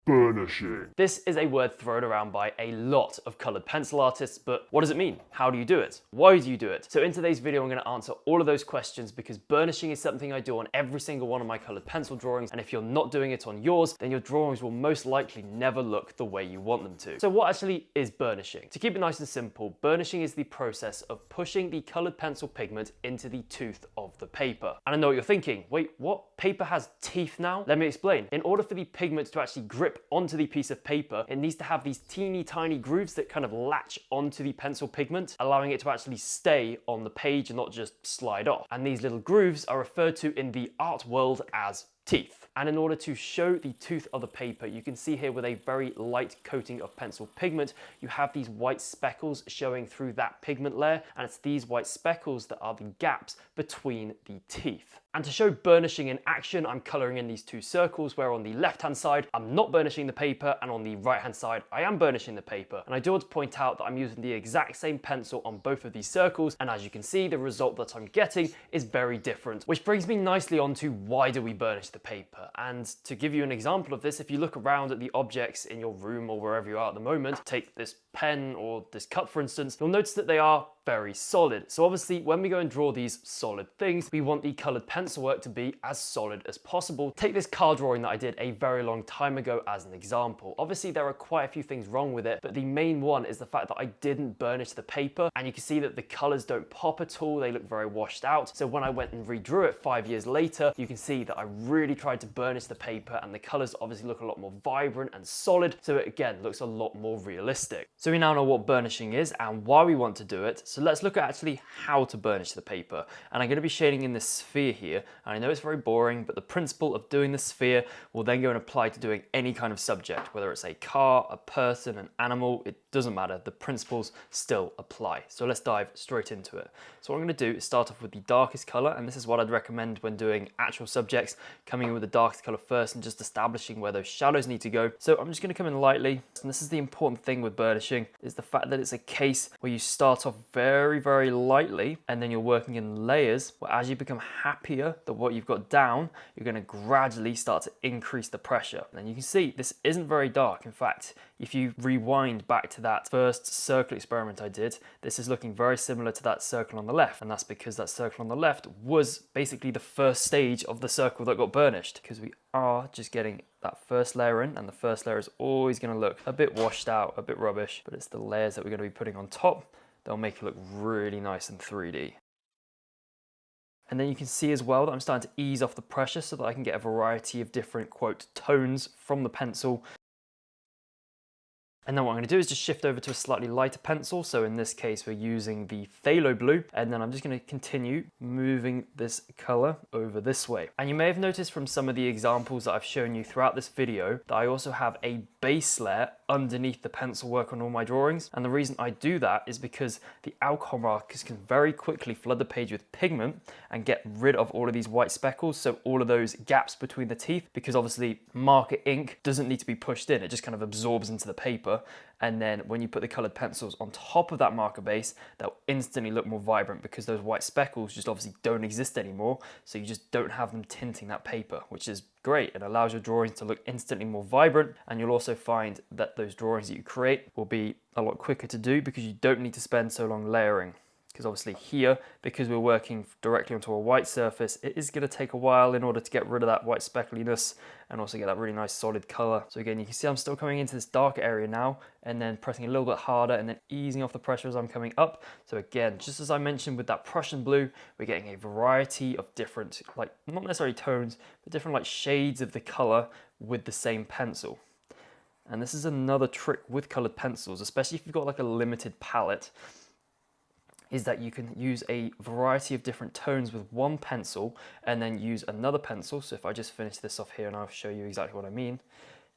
Burnishing. This is a word thrown around by a lot of colored pencil artists, but what does it mean? How do you do it? Why do you do it? So in today's video, I'm going to answer all of those questions because burnishing is something I do on every single one of my colored pencil drawings. And if you're not doing it on yours, then your drawings will most likely never look the way you want them to. So what actually is burnishing? To keep it nice and simple, burnishing is the process of pushing the colored pencil pigment into the tooth of the paper. And I know what you're thinking, wait, what? Paper has teeth now? Let me explain. In order for the pigment to actually grip onto the piece of paper, it needs to have these teeny tiny grooves that kind of latch onto the pencil pigment, allowing it to actually stay on the page and not just slide off. And these little grooves are referred to in the art world as teeth. And in order to show the tooth of the paper, you can see here with a very light coating of pencil pigment, you have these white speckles showing through that pigment layer, and it's these white speckles that are the gaps between the teeth. And to show burnishing in action, I'm coloring in these two circles where on the left-hand side, I'm not burnishing the paper, and on the right-hand side, I am burnishing the paper. And I do want to point out that I'm using the exact same pencil on both of these circles, and as you can see, the result that I'm getting is very different, which brings me nicely on to why do we burnish the paper? And to give you an example of this, if you look around at the objects in your room or wherever you are at the moment, take this pen or this cup for instance, you'll notice that they are very solid. So obviously when we go and draw these solid things, we want the colored pencil work to be as solid as possible. Take this car drawing that I did a very long time ago as an example. Obviously there are quite a few things wrong with it, but the main one is the fact that I didn't burnish the paper, and you can see that the colors don't pop at all. They look very washed out. So when I went and redrew it 5 years later, you can see that I really tried to burnish the paper, and the colors obviously look a lot more vibrant and solid. So it again looks a lot more realistic. So we now know what burnishing is and why we want to do it. So let's look at actually how to burnish the paper. And I'm going to be shading in this sphere here. And I know it's very boring, but the principle of doing the sphere will then go and apply to doing any kind of subject, whether it's a car, a person, an animal, it doesn't matter. The principles still apply. So let's dive straight into it. So what I'm going to do is start off with the darkest color. And this is what I'd recommend when doing actual subjects, coming in with the darkest color first and just establishing where those shadows need to go. So I'm just going to come in lightly. And this is the important thing with burnishing, is the fact that it's a case where you start off very, very lightly and then you're working in layers where as you become happier that what you've got down, you're going to gradually start to increase the pressure. And you can see this isn't very dark. In fact, if you rewind back to that first circle experiment I did, this is looking very similar to that circle on the left. And that's because that circle on the left was basically the first stage of the circle that got burnished, because we are just getting that first layer in, and the first layer is always going to look a bit washed out, a bit rubbish, but it's the layers that we're going to be putting on top that'll make it look really nice and 3D. And then you can see as well that I'm starting to ease off the pressure so that I can get a variety of different, quote, tones from the pencil. And then what I'm going to do is just shift over to a slightly lighter pencil. So in this case, we're using the phthalo blue. And then I'm just going to continue moving this color over this way. And you may have noticed from some of the examples that I've shown you throughout this video that I also have a base layer underneath the pencil work on all my drawings. And the reason I do that is because the alcohol markers can very quickly flood the page with pigment and get rid of all of these white speckles. So all of those gaps between the teeth, because obviously marker ink doesn't need to be pushed in. It just kind of absorbs into the paper. And then when you put the colored pencils on top of that marker base, they'll instantly look more vibrant because those white speckles just obviously don't exist anymore. So you just don't have them tinting that paper, which is great. It allows your drawings to look instantly more vibrant. And you'll also find that those drawings that you create will be a lot quicker to do because you don't need to spend so long layering. Because obviously here, because we're working directly onto a white surface, it is going to take a while in order to get rid of that white speckliness and also get that really nice solid color. So again, you can see I'm still coming into this darker area now and then pressing a little bit harder and then easing off the pressure as I'm coming up. So again, just as I mentioned with that Prussian blue, we're getting a variety of different, like not necessarily tones, but different like shades of the color with the same pencil. And this is another trick with colored pencils, especially if you've got like a limited palette, is that you can use a variety of different tones with one pencil and then use another pencil. So if I just finish this off here and I'll show you exactly what I mean,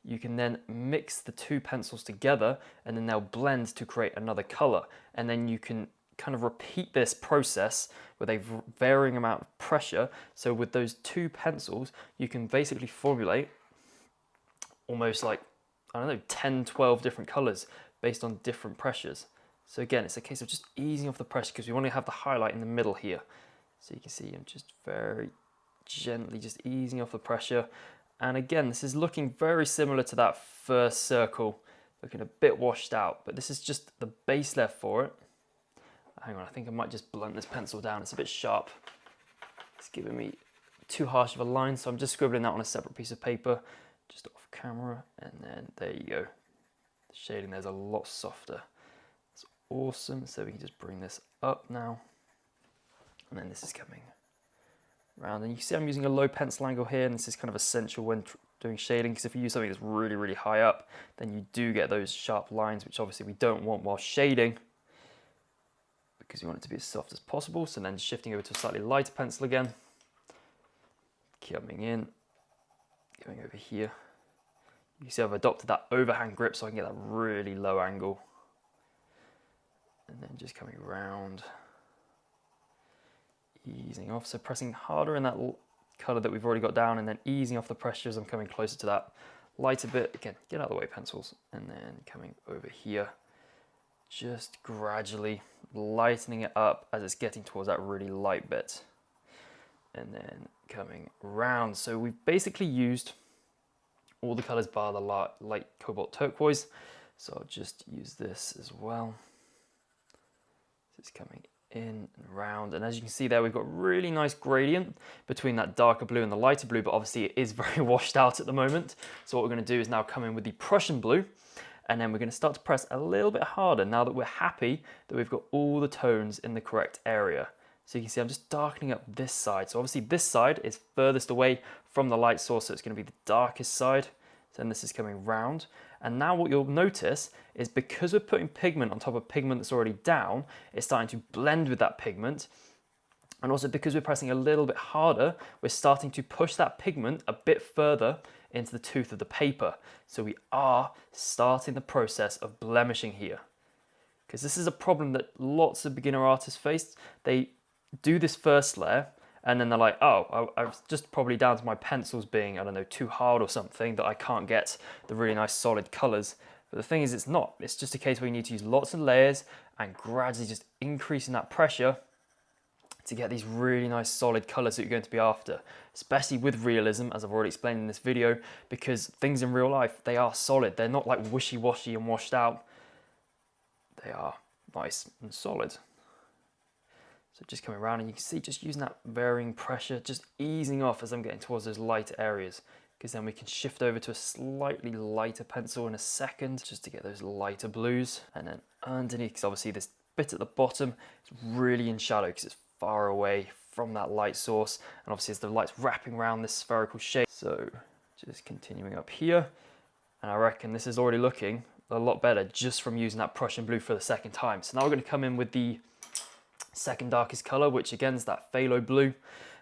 you can then mix the two pencils together and then they'll blend to create another color. And then you can kind of repeat this process with a varying amount of pressure. So with those two pencils, you can basically formulate almost like, I don't know, 10, 12 different colors based on different pressures. So again, it's a case of just easing off the pressure because we want to have the highlight in the middle here. So you can see I'm just very gently just easing off the pressure And again, this is looking very similar to that first circle, looking a bit washed out, but this is just the base layer for it. Hang on, I think I might just blunt this pencil down. It's a bit sharp. It's giving me too harsh of a line, so I'm just scribbling that on a separate piece of paper, just off camera, and then there you go. The shading there's a lot softer. It's awesome, so we can just bring this up now. And then this is coming around, and you can see I'm using a low pencil angle here, and this is kind of essential when doing shading, because if you use something that's really, really high up, then you do get those sharp lines, which obviously we don't want while shading, because you want it to be as soft as possible. So then shifting over to a slightly lighter pencil again, coming in, going over here. You can see I've adopted that overhand grip so I can get that really low angle. And then just coming around, easing off. So pressing harder in that color that we've already got down, and then easing off the pressure as I'm coming closer to that lighter bit. Again, get out of the way, pencils. And then coming over here, just gradually lightening it up as it's getting towards that really light bit. And then coming around. So we've basically used all the colors bar the light cobalt turquoise. So I'll just use this as well. So it's coming in and around. And as you can see there, we've got really nice gradient between that darker blue and the lighter blue, but obviously it is very washed out at the moment. So what we're going to do is now come in with the Prussian blue, and then we're going to start to press a little bit harder now that we're happy that we've got all the tones in the correct area. So you can see I'm just darkening up this side. So obviously this side is furthest away from the light source, so it's going to be the darkest side. So then this is coming round. And now what you'll notice is because we're putting pigment on top of pigment that's already down, it's starting to blend with that pigment. And also because we're pressing a little bit harder, we're starting to push that pigment a bit further into the tooth of the paper. So we are starting the process of blemishing here. Because this is a problem that lots of beginner artists face. They do this first layer, and then they're like, oh, I was just probably down to my pencils being, I don't know, too hard or something, that I can't get the really nice solid colors. But the thing is, it's not. It's just a case where you need to use lots of layers and gradually just increasing that pressure to get these really nice solid colors that you're going to be after, especially with realism, as I've already explained in this video, because things in real life, they are solid. They're not like wishy-washy and washed out. They are nice and solid. So just coming around, and you can see just using that varying pressure, just easing off as I'm getting towards those lighter areas, because then we can shift over to a slightly lighter pencil in a second, just to get those lighter blues. And then underneath, because obviously this bit at the bottom is really in shadow because it's far away from that light source, and obviously as the light's wrapping around this spherical shape. So just continuing up here, and I reckon this is already looking a lot better just from using that Prussian blue for the second time. So now we're going to come in with the second darkest color, which again is that phthalo blue,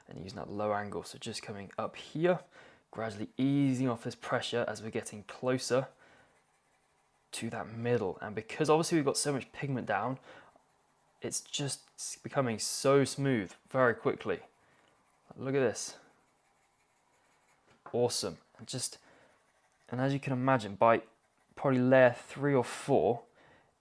and using that low angle. So just coming up here, gradually easing off this pressure as we're getting closer to that middle. And because obviously we've got so much pigment down, it's just becoming so smooth very quickly. Look at this. Awesome. And as you can imagine, by probably layer 3 or 4,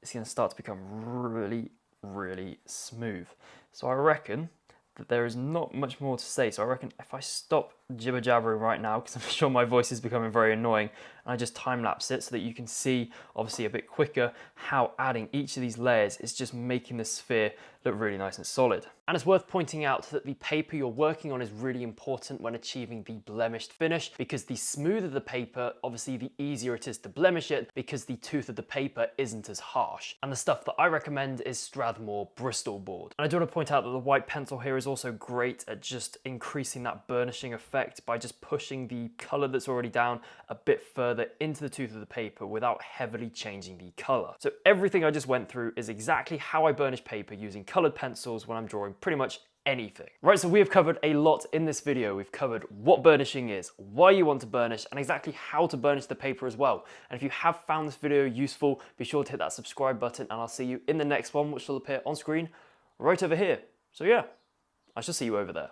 it's going to start to become really, really smooth. So I reckon that there is not much more to say. So I reckon if I stop jibber jabbering right now, because I'm sure my voice is becoming very annoying, and I just time lapse it so that you can see obviously a bit quicker how adding each of these layers is just making the sphere look really nice and solid. And it's worth pointing out that the paper you're working on is really important when achieving the blemished finish, because the smoother the paper, obviously the easier it is to blemish it, because the tooth of the paper isn't as harsh. And the stuff that I recommend is Strathmore Bristol board. And I do want to point out that the white pencil here is also great at just increasing that burnishing effect by just pushing the color that's already down a bit further into the tooth of the paper without heavily changing the color. So everything I just went through is exactly how I burnish paper using colored pencils when I'm drawing pretty much anything. Right, so we have covered a lot in this video. We've covered what burnishing is, why you want to burnish, and exactly how to burnish the paper as well. And if you have found this video useful, be sure to hit that subscribe button, and I'll see you in the next one, which will appear on screen right over here. So yeah, I shall see you over there.